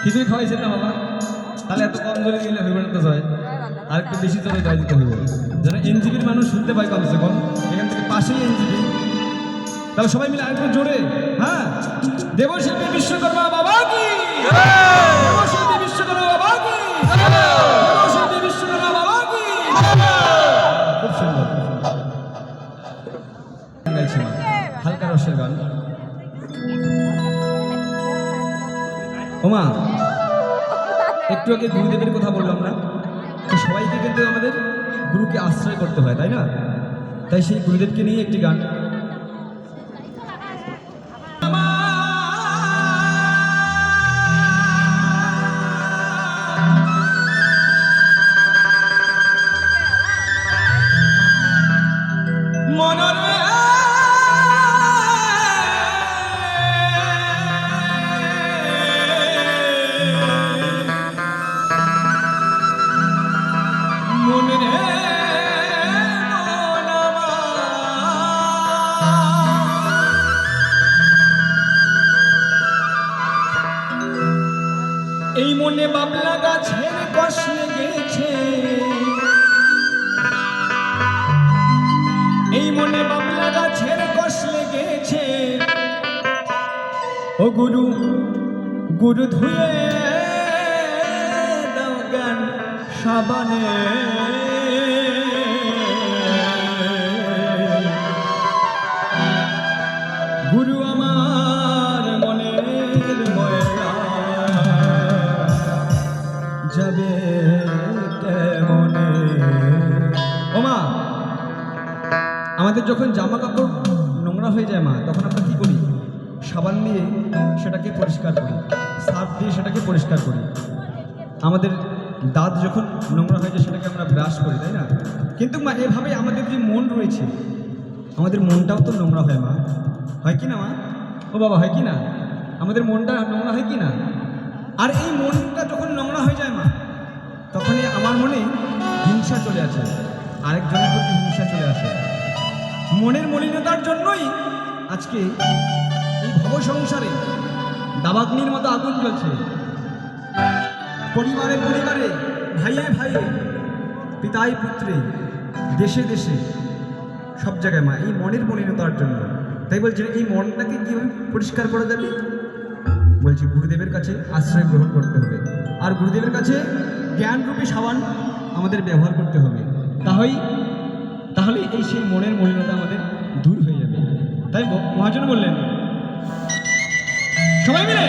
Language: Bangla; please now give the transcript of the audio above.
খিচুড়ি খাওয়াইছেন না বাবা? তাহলে এত কম জোরে দিলে হইবে না তো জয়, আর একটু বেশি জোরে জয় দিতে হইবে, যেন এনজিবির মানুষ শুনতে পায় কমসে কম। এখান থেকে পাশেই এনজিবি, তাহলে সবাই মিলে আরেকটু জোরে। হ্যাঁ, দেবশিল্পী বিশ্বকর্মা বাবা কি, দেবশিল্পী বিশ্বকর্মা বাবা কি, দেবশিল্পী বিশ্বকর্মা বাবা কি। খুব সুন্দর গাইছি মা, হালকা রসের গান। ওমা, একটু আগে গুরুদেবের কথা বললাম না, তো সবাইকে কিন্তু আমাদের গুরুকে আশ্রয় করতে হয়, তাই না? তাই সেই গুরুদেবকে নিয়ে একটি গান। এই মনে বাবলা গাছের কষ লেগেছে, এই মনে বাবলা গাছের কষ লেগেছে, ও গুরু গুরু ধুয়ে দাও জ্ঞান সাবানে, গুরু আমার মনের ময়লা যাবে কেমনে। ও মা, আমাদের যখন জামা কাপড় নোংরা হয়ে যায় মা, তখন আমরা কি করি? সাবান দিয়ে সেটাকে পরিষ্কার করি, সার্ফ দিয়ে সেটাকে পরিষ্কার করি। আমাদের দাঁত যখন নোংরা হয়ে যায় সেটাকে আমরা ব্রাশ করি, তাই না? কিন্তু মা, এভাবে আমাদের যে মন রয়েছে, আমাদের মনটাও তো নোংরা হয় মা, হয় কি না মা? ও বাবা, হয় কি না? আমাদের মনটা নোংরা হয় কি না? আর এই মনটা যখন নোংরা হয়ে যায় মা, তখনই আমার মনে হিংসা চলে আসে, আরেকজনের প্রতি হিংসা চলে আসে। মনের মলিনতার জন্যই আজকে এই ভব সংসারে দাবাগ্নির মতো আগুন জ্বলছে। পরিবারে পরিবারে, ভাইয়ে ভাইয়ে, পিতায় পুত্রে, দেশে দেশে, সব জায়গায় মা এই মনের মলিনতার জন্য। তাই বলছে এই মনটাকে কীভাবে পরিষ্কার করা যাবে? বলছি গুরুদেবের কাছে আশ্রয় গ্রহণ করতে হবে, আর গুরুদেবের কাছে জ্ঞানরূপী সাবান আমাদের ব্যবহার করতে হবে। তাহলে এই সেই মনের মলিনতা আমাদের দূর হয়ে যাবে। তাই মহাজন বললেন সবাই মিলে